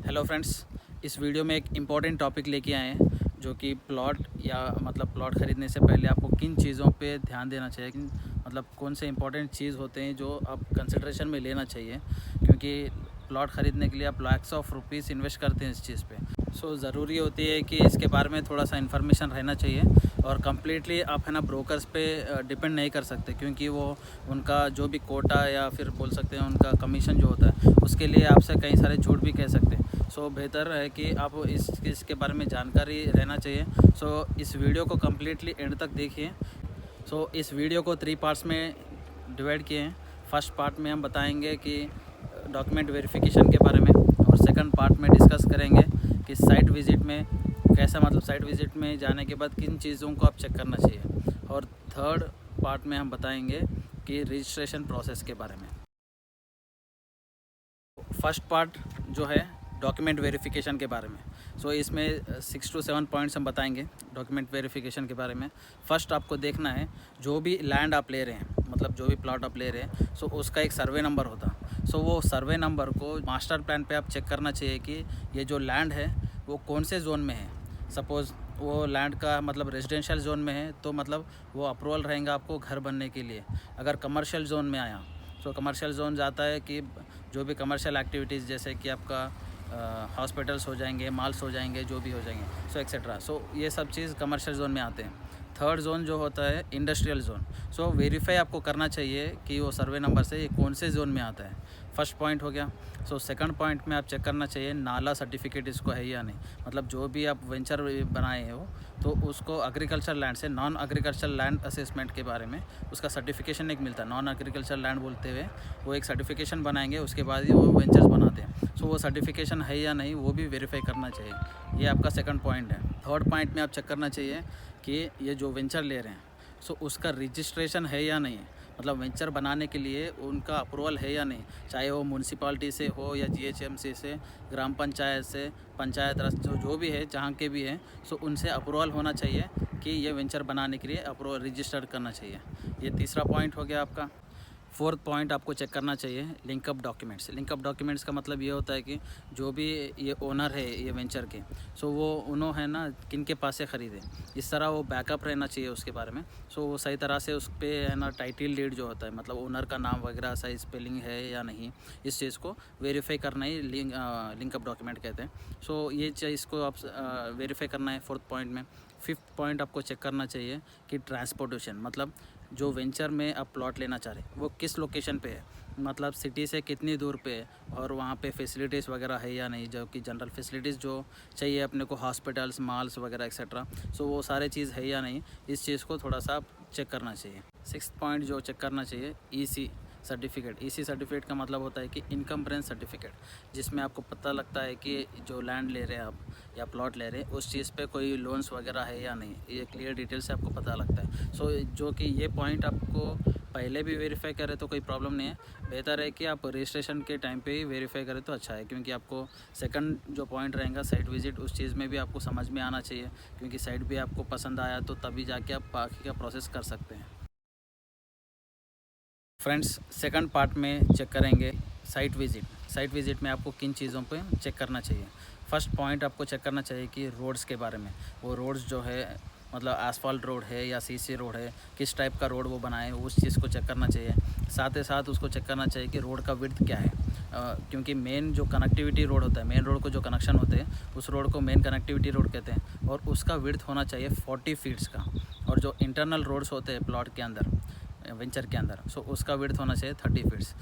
Hello friends, इस video में एक इम्पॉर्टेंट टॉपिक लेके आए हैं जो कि प्लॉट या प्लॉट ख़रीदने से पहले आपको किन चीज़ों पे ध्यान देना चाहिए, कौन से इम्पॉर्टेंट चीज़ होते हैं जो आप कंसिडरेशन में लेना चाहिए, क्योंकि प्लॉट ख़रीदने के लिए आप लैक्स ऑफ रुपीज़ इन्वेस्ट करते हैं इस चीज़ पे। सो ज़रूरी होती है कि इसके बारे में थोड़ा सा इन्फॉर्मेशन रहना चाहिए और कम्प्लीटली आप ब्रोकर्स पे डिपेंड नहीं कर सकते, क्योंकि वो उनका जो भी कोटा या फिर बोल सकते हैं उनका कमीशन जो होता है उसके लिए आपसे कई सारे झूठ भी कह सकते हैं। सो बेहतर है कि आप इसके बारे में जानकारी रहना चाहिए। सो इस वीडियो को कम्प्लीटली एंड तक देखिए। सो इस वीडियो को 3 पार्ट्स में डिवाइड किए हैं। फर्स्ट पार्ट में हम बताएंगे कि डॉक्यूमेंट वेरिफिकेशन के बारे में, और सेकंड पार्ट में डिस्कस करेंगे कि साइट विज़िट में कैसा, साइट विज़िट में जाने के बाद किन चीज़ों को आप चेक करना चाहिए, और थर्ड पार्ट में हम बताएंगे कि रजिस्ट्रेशन प्रोसेस के बारे में। फर्स्ट पार्ट जो है डॉक्यूमेंट वेरिफिकेशन के बारे में। सो इसमें 6 to 7 पॉइंट्स हम बताएंगे डॉक्यूमेंट वेरिफिकेशन के बारे में। फ़र्स्ट आपको देखना है, जो भी लैंड आप ले रहे हैं, जो भी प्लॉट आप ले रहे हैं, सो उसका एक सर्वे नंबर होता है। सो वो सर्वे नंबर को मास्टर प्लान पे आप चेक करना चाहिए कि ये जो लैंड है वो कौन से जोन में है। सपोज़ वो लैंड का रेजिडेंशियल जोन में है तो वो अप्रूवल रहेगा आपको घर बनने के लिए। अगर कमर्शियल जोन में आया तो कमर्शियल जोन जाता है कि जो भी कमर्शियल एक्टिविटीज़ जैसे कि आपका हॉस्पिटल्स हो जाएंगे, मॉल्स हो जाएंगे, जो भी हो जाएंगे, सो एक्सेट्रा। सो ये सब चीज़ कमर्शियल जोन में आते हैं। थर्ड जोन जो होता है इंडस्ट्रियल जोन। सो वेरीफाई आपको करना चाहिए कि वो सर्वे नंबर से ये कौन से जोन में आता है। फर्स्ट पॉइंट हो गया। सो सेकंड पॉइंट में आप चेक करना चाहिए नाला सर्टिफिकेट इसको है या नहीं। जो भी आप वेंचर बनाए हो तो उसको एग्रीकल्चर लैंड से नॉन एग्रीकल्चर लैंड असेसमेंट के बारे में उसका सर्टिफिकेशन एक मिलता है। नॉन एग्रीकल्चर लैंड बोलते हुए वो एक सर्टिफिकेशन बनाएंगे, उसके बाद ही वो वेंचर्स बनाते हैं। सो वो सर्टिफिकेशन है या नहीं वो भी वेरीफाई करना चाहिए। ये आपका सेकंड पॉइंट है। थर्ड पॉइंट में आप चेक करना चाहिए कि ये जो वेंचर ले रहे हैं सो उसका रजिस्ट्रेशन है या नहीं है। वेंचर बनाने के लिए उनका अप्रूवल है या नहीं, चाहे वो म्यूनसिपाल्टी से हो या जीएचएमसी से, ग्राम पंचायत से, पंचायत राज जो भी है, जहाँ के भी हैं, सो उनसे अप्रूवल होना चाहिए कि ये वेंचर बनाने के लिए अप्रूवल रजिस्टर्ड करना चाहिए। ये तीसरा पॉइंट हो गया आपका। फोर्थ पॉइंट आपको चेक करना चाहिए लिंकअप डॉक्यूमेंट्स। लिंकअप डॉक्यूमेंट्स का मतलब ये होता है कि जो भी ये ओनर है ये वेंचर के, सो वो उन्होंने किन के पास से ख़रीदे, इस तरह वो बैकअप रहना चाहिए उसके बारे में। सो वो सही तरह से उस पर टाइटल डीड जो होता है, ओनर का नाम वगैरह सही स्पेलिंग है या नहीं, इस चीज़ को वेरीफाई करना ही लिंकअप डॉक्यूमेंट कहते हैं। सो ये चीज़ को आप वेरीफाई करना है फोर्थ पॉइंट में। फिफ्थ पॉइंट आपको चेक करना चाहिए कि ट्रांसपोर्टेशन, जो वेंचर में आप प्लॉट लेना चाह रहे हैं वो किस लोकेशन पे है, सिटी से कितनी दूर पे है, और वहाँ पे फैसिलिटीज़ वगैरह है या नहीं, जो कि जनरल फैसिलिटीज़ जो चाहिए अपने को, हॉस्पिटल्स, मॉल्स वगैरह एक्सेट्रा। सो वो सारे चीज़ है या नहीं, इस चीज़ को थोड़ा सा आप चेक करना चाहिए। सिक्स्थ पॉइंट जो चेक करना चाहिए ईसी सर्टिफिकेट। ईसी सर्टिफिकेट का मतलब होता है कि इनकम ब्रेंच सर्टिफिकेट, जिसमें आपको पता लगता है कि जो लैंड ले रहे हैं आप या प्लॉट ले रहे हैं उस चीज़ पे कोई लोन्स वगैरह है या नहीं, ये क्लियर डिटेल से आपको पता लगता है। सो जो कि ये पॉइंट आपको पहले भी वेरीफाई करें तो कोई प्रॉब्लम नहीं है। बेहतर है कि आप रजिस्ट्रेशन के टाइम पे ही वेरीफाई करें तो अच्छा है, क्योंकि आपको सेकंड जो पॉइंट रहेगा साइट विजिट, उस चीज़ में भी आपको समझ में आना चाहिए, क्योंकि साइट भी आपको पसंद आया तो तभी जाके आप बाकी का प्रोसेस कर सकते हैं। फ्रेंड्स, सेकंड पार्ट में चेक करेंगे साइट विज़िट। साइट विज़िट में आपको किन चीज़ों पे चेक करना चाहिए। फर्स्ट पॉइंट आपको चेक करना चाहिए कि रोड्स के बारे में। वो रोड्स जो है एसफाल्ट रोड है या सीसी रोड है, किस टाइप का रोड वो बनाए, उस चीज़ को चेक करना चाहिए। साथ ही साथ उसको चेक करना चाहिए कि रोड का विड्थ क्या है, क्योंकि मेन जो कनेक्टिविटी रोड होता है, मेन रोड को जो कनेक्शन होते हैं उस रोड को मेन कनेक्टिविटी रोड कहते हैं, और उसका विड्थ होना चाहिए 40 फीट्स का। और जो इंटरनल रोड्स होते हैं प्लॉट के अंदर, वेंचर के अंदर, सो उसका विड्थ होना चाहिए 30 फीट्स।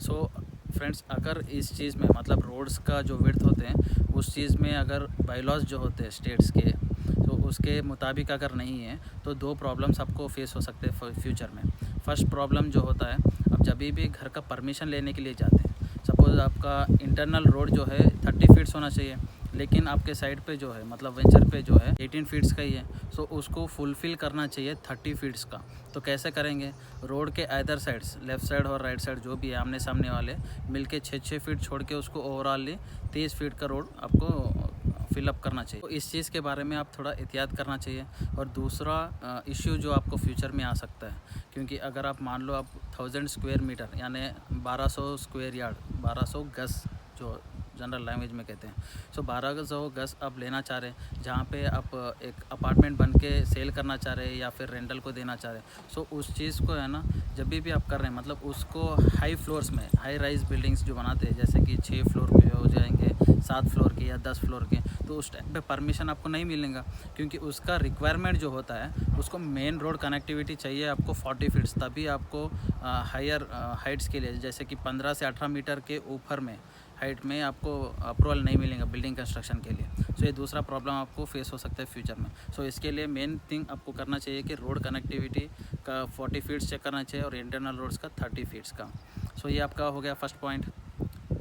सो फ्रेंड्स, अगर इस चीज़ में रोड्स का जो विड्थ होते हैं उस चीज़ में अगर बाईलॉज जो होते हैं स्टेट्स के, तो उसके मुताबिक अगर नहीं है तो 2 प्रॉब्लम्स आपको फेस हो सकते हैं फ्यूचर में। फर्स्ट प्रॉब्लम जो होता है, आप जब भी घर का परमिशन लेने के लिए जाते हैं, सपोज़ आपका इंटरनल रोड जो है 30 फीट्स होना चाहिए, लेकिन आपके साइड पे जो है वेंचर पे जो है 18 फीट्स का ही है। सो उसको फुलफ़िल करना चाहिए 30 फीट्स का। तो कैसे करेंगे, रोड के अदर साइड्स, लेफ़्ट साइड और राइट साइड जो भी है आमने सामने वाले मिलके 6-6 फीट छोड़ के उसको ओवरऑली 30 फीट का रोड आपको फिलअप करना चाहिए। तो इस चीज़ के बारे में आप थोड़ा एहतियात करना चाहिए। और दूसरा इश्यू जो आपको फ्यूचर में आ सकता है, क्योंकि अगर आप मान लो आप 1000 स्क्वायर मीटर यानी 1200 स्क्वायर यार्ड, 1200 गज जो जनरल लैंग्वेज में कहते हैं। सो 1200 गज आप लेना चाह रहे हैं, जहाँ पे आप एक अपार्टमेंट बन के सेल करना चाह रहे हैं या फिर रेंटल को देना चाह रहे हैं। सो उस चीज़ को है ना, जब भी आप कर रहे हैं, मतलब उसको हाई फ्लोर्स में, हाई राइज बिल्डिंग्स जो बनाते हैं, जैसे कि 6 फ्लोर पे हो जाएंगे, 7 फ्लोर के या 10 फ्लोर के, तो उस टाइम पे परमिशन आपको नहीं मिलेगा, क्योंकि उसका रिक्वायरमेंट जो होता है उसको मेन रोड कनेक्टिविटी चाहिए आपको 40 फीट्स, तभी आपको हायर हाइट्स के लिए, जैसे कि 15 से 18 मीटर के ऊपर में हाइट में आपको अप्रूवल नहीं मिलेगा बिल्डिंग कंस्ट्रक्शन के लिए। सो ये दूसरा प्रॉब्लम आपको फेस हो सकता है फ्यूचर में। सो इसके लिए मेन थिंग आपको करना चाहिए कि रोड कनेक्टिविटी का 40 फीट्स चेक करना चाहिए और इंटरनल रोड्स का 30 फीट्स का। सो ये आपका हो गया फर्स्ट पॉइंट।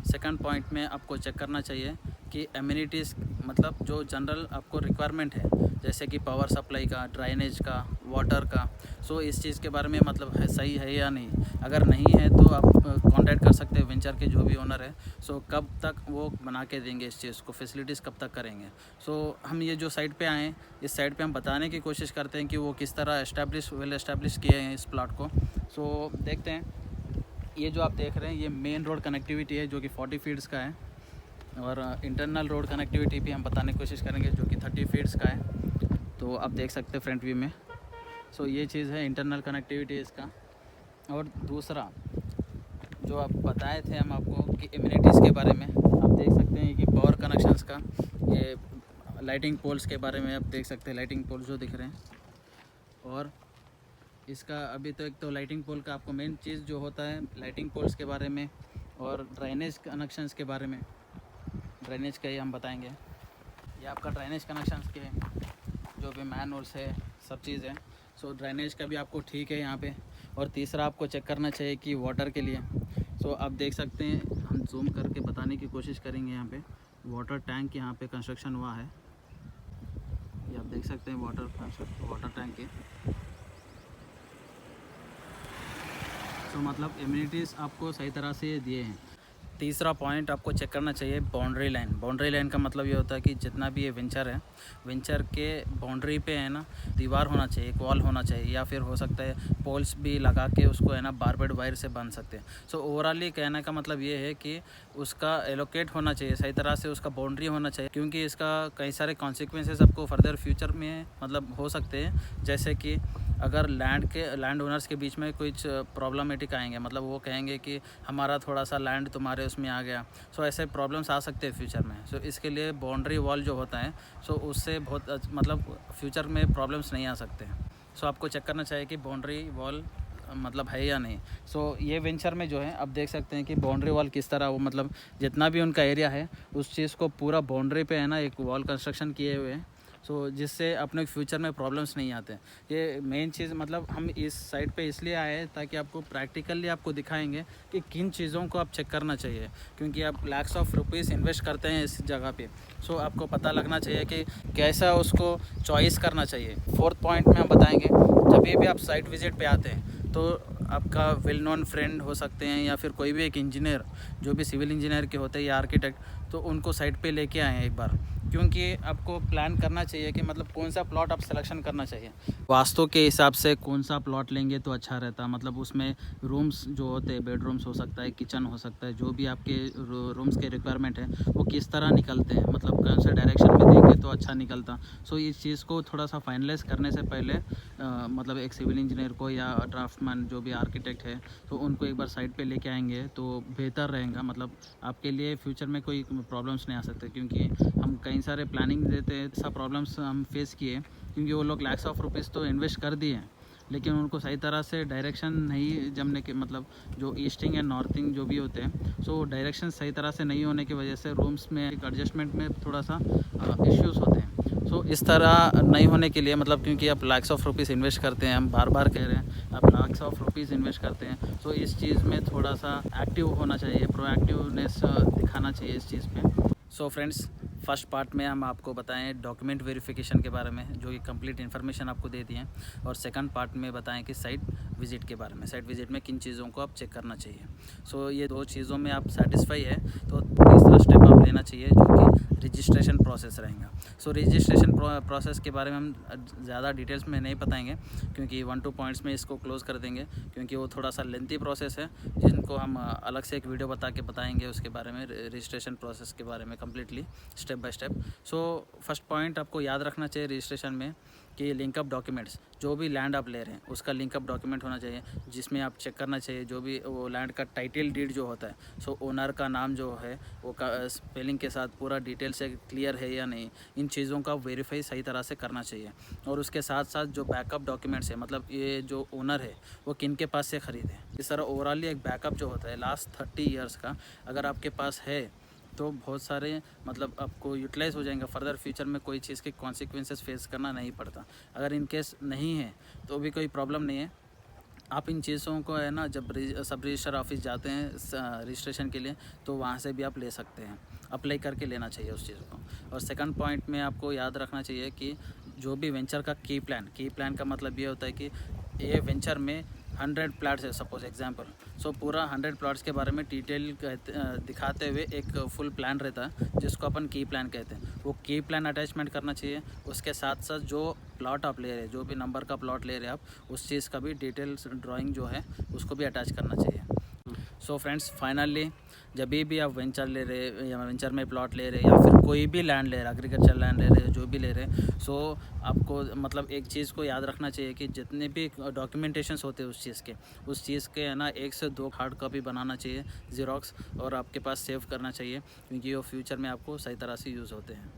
सेकंड पॉइंट में आपको चेक करना चाहिए कि एमिनिटीज़, मतलब जो जनरल आपको रिक्वायरमेंट है, जैसे कि पावर सप्लाई का, ड्राइनेज का, वाटर का। सो इस चीज़ के बारे में मतलब है सही है या नहीं। अगर नहीं है तो आप कांटेक्ट कर सकते हैं वेंचर के जो भी ओनर है। सो कब तक वो बना के देंगे इस चीज़ को, फैसिलिटीज़ कब तक करेंगे। सो हम ये जो साइट पे आए हैं, इस साइट पे हम बताने की कोशिश करते हैं कि वो किस तरह वेल एस्टेब्लिश किए हैं इस प्लॉट को। सो देखते हैं। ये जो आप देख रहे हैं ये मेन रोड कनेक्टिविटी है जो कि 40 फीट्स का है, और इंटरनल रोड कनेक्टिविटी भी हम बताने की कोशिश करेंगे जो कि 30 फीट्स का है। तो आप देख सकते हैं फ्रंट व्यू में। सो ये चीज़ है इंटरनल कनेक्टिविटी इसका। और दूसरा जो आप बताए थे हम आपको कि इम्यूनिटीज़ के बारे में, आप देख सकते हैं कि पावर कनेक्शंस का, ये लाइटिंग पोल्स के बारे में आप देख सकते हैं, लाइटिंग पोल्स जो दिख रहे हैं। और इसका अभी तो एक तो लाइटिंग पोल का आपको मेन चीज़ जो होता है लाइटिंग पोल्स के बारे में, और ड्राइनेज कनेक्शंस के बारे में। ड्रेनेज का ही हम बताएंगे। ये आपका ड्रेनेज कनेक्शंस के जो भी मैनुअल्स है, सब चीज़ है। सो ड्रेनेज का भी आपको ठीक है यहाँ पे। और तीसरा आपको चेक करना चाहिए कि वाटर के लिए। सो आप देख सकते हैं, हम जूम करके बताने की कोशिश करेंगे। यहाँ पे वाटर टैंक यहाँ पे कंस्ट्रक्शन हुआ है, ये आप देख सकते हैं वाटर टैंक के। तो मतलब इम्यूनिटीज़ आपको सही तरह से दिए हैं। तीसरा पॉइंट आपको चेक करना चाहिए बाउंड्री लाइन। बाउंड्री लाइन का मतलब ये होता है कि जितना भी ये वेंचर है, वेंचर के बाउंड्री पे है ना दीवार होना चाहिए, एक वॉल होना चाहिए, या फिर हो सकता है पोल्स भी लगा के उसको है ना बारबेड वायर से बांध सकते हैं। सो ओवरऑली कहने का मतलब ये है कि उसका एलोकेट होना चाहिए, सही तरह से उसका बाउंड्री होना चाहिए, क्योंकि इसका कई सारे कॉन्सिक्वेंसेस आपको फर्दर फ्यूचर में मतलब हो सकते हैं। जैसे कि अगर लैंड ओनर्स के बीच में कुछ प्रॉब्लमेटिक आएंगे, मतलब वो कहेंगे कि हमारा थोड़ा सा लैंड तुम्हारे उसमें आ गया। सो ऐसे प्रॉब्लम्स आ सकते हैं फ्यूचर में। सो इसके लिए बाउंड्री वॉल जो होता है, सो उससे बहुत मतलब फ्यूचर में प्रॉब्लम्स नहीं आ सकते। सो आपको चेक करना चाहिए कि बाउंड्री वॉल मतलब है या नहीं। सो ये वेंचर में जो है आप देख सकते हैं कि बाउंड्री वॉल किस तरह, वो मतलब जितना भी उनका एरिया है उस चीज़ को पूरा बाउंड्री पे है ना एक वॉल कंस्ट्रक्शन किए हुए हैं। सो जिससे अपने फ्यूचर में प्रॉब्लम्स नहीं आते। ये मेन चीज़, मतलब हम इस साइट पे इसलिए आए हैं ताकि आपको प्रैक्टिकली आपको दिखाएंगे कि किन चीज़ों को आप चेक करना चाहिए, क्योंकि आप लैक्स ऑफ रुपीज़ इन्वेस्ट करते हैं इस जगह पे। सो आपको पता लगना चाहिए कि कैसा उसको चॉइस करना चाहिए। फोर्थ पॉइंट में हम बताएंगे, जब भी आप साइट विजिट पे आते हैं तो आपका वेल नोन फ्रेंड हो सकते हैं या फिर कोई भी एक इंजीनियर, जो भी सिविल इंजीनियर के होते हैं या आर्किटेक्ट, तो उनको साइट पे लेके आए एक बार, क्योंकि आपको प्लान करना चाहिए कि मतलब कौन सा प्लॉट आप सिलेक्शन करना चाहिए, वास्तु के हिसाब से कौन सा प्लॉट लेंगे तो अच्छा रहता। मतलब उसमें रूम्स जो होते हैं, बेडरूम्स हो सकता है, किचन हो सकता है, जो भी आपके रूम्स के रिक्वायरमेंट है वो किस तरह निकलते हैं, मतलब कौन से डायरेक्शन में देंगे तो अच्छा निकलता। सो इस चीज़ को थोड़ा सा फाइनलाइज करने से पहले मतलब एक सिविल इंजीनियर को या ड्राफ्टमैन जो भी आर्किटेक्ट है, तो उनको एक बार साइट पे लेके आएंगे तो बेहतर रहेगा। मतलब आपके लिए फ्यूचर में कोई प्रॉब्लम्स नहीं आ सकते, क्योंकि हम कई सारे प्लानिंग देते हैं, ऐसा प्रॉब्लम्स हम फेस किए, क्योंकि वो लोग लैक्स ऑफ रुपीज़ तो इन्वेस्ट कर दिए हैं, लेकिन उनको सही तरह से डायरेक्शन नहीं जमने के, मतलब जो ईस्टिंग एंड नॉर्थिंग जो भी होते हैं, सो डायरेक्शन सही तरह से नहीं होने की वजह से रूम्स में एक एडजस्टमेंट में थोड़ा सा इश्यूज़ होते हैं। सो इस तरह नहीं होने के लिए, मतलब क्योंकि आप लैक्स ऑफ रुपीज़ इन्वेस्ट करते हैं, हम बार बार कह रहे हैं आप लैक्स ऑफ रुपीज़ इन्वेस्ट करते हैं, सो इस चीज़ में थोड़ा सा एक्टिव होना चाहिए, प्रोएक्टिवनेस दिखाना चाहिए इस चीज़ पे। सो फ्रेंड्स, फर्स्ट पार्ट में हम आपको बताएं डॉक्यूमेंट वेरिफिकेशन के बारे में, जो कि कंप्लीट इन्फॉर्मेशन आपको दे दी है, और सेकंड पार्ट में बताएं कि साइट विज़िट के बारे में, साइट विज़िट में किन चीज़ों को आप चेक करना चाहिए। सो ये 2 चीज़ों में आप सेटिस्फाई है तो तीसरा स्टेप आप लेना चाहिए जो कि रजिस्ट्रेशन प्रोसेस रहेगा। सो रजिस्ट्रेशन प्रोसेस के बारे में हम ज़्यादा डिटेल्स में नहीं बताएंगे, क्योंकि 1-2 पॉइंट्स में इसको क्लोज़ कर देंगे, क्योंकि वो थोड़ा सा लेंथी प्रोसेस है जिनको हम अलग से एक वीडियो बता के बताएंगे उसके बारे में, रजिस्ट्रेशन प्रोसेस के बारे में completely step by step. So first point आपको याद रखना चाहिए रजिस्ट्रेशन में कि लिंकअप डॉक्यूमेंट्स, जो भी लैंड आप ले रहे हैं उसका लिंकअप डॉक्यूमेंट होना चाहिए, जिसमें आप चेक करना चाहिए जो भी वो लैंड का टाइटल डीड जो होता है, सो ओनर का नाम जो है वो का स्पेलिंग के साथ पूरा डिटेल से क्लियर है या नहीं, इन चीज़ों का वेरीफाई सही तरह से करना चाहिए। और उसके साथ साथ जो बैकअप डॉक्यूमेंट्स है, मतलब ये जो ओनर है वो किन के पास से ख़रीदे, इस तरह ओवरऑली एक बैकअप जो होता है लास्ट 30 ईयर्स का अगर आपके पास है तो बहुत सारे मतलब आपको यूटिलाइज़ हो जाएंगे, फर्दर फ्यूचर में कोई चीज़ के कॉन्सिक्वेंसेस फेस करना नहीं पड़ता। अगर इन केस नहीं है तो भी कोई प्रॉब्लम नहीं है, आप इन चीज़ों को है ना जब सब रजिस्टर ऑफिस जाते हैं रजिस्ट्रेशन के लिए तो वहाँ से भी आप ले सकते हैं, अप्लाई करके लेना चाहिए उस चीज़ को। और सेकंड पॉइंट में आपको याद रखना चाहिए कि जो भी वेंचर का की प्लान का मतलब ये होता है कि ये वेंचर में 100 प्लाट्स है सपोज एग्जांपल, सो पूरा 100 प्लाट्स के बारे में डिटेल दिखाते हुए एक फुल प्लान रहता है जिसको अपन की प्लान कहते हैं, वो की प्लान अटैचमेंट करना चाहिए। उसके साथ साथ जो प्लॉट आप ले रहे हैं, जो भी नंबर का प्लॉट ले रहे हैं आप, उस चीज़ का भी डिटेल्स ड्राइंग जो है उसको भी अटैच करना चाहिए। सो फ्रेंड्स फाइनली जब भी आप वेंचर ले रहे या वेंचर में प्लॉट ले रहे या फिर कोई भी लैंड ले रहे, एग्रीकल्चर लैंड ले रहे, जो भी ले रहे, सो आपको मतलब एक चीज़ को याद रखना चाहिए कि जितने भी डॉक्यूमेंटेशंस होते हैं उस चीज़ के है ना 1 से 2 हार्ड कॉपी बनाना चाहिए ज़ेरॉक्स, और आपके पास सेव करना चाहिए, क्योंकि वो फ्यूचर में आपको सही तरह से यूज़ होते हैं।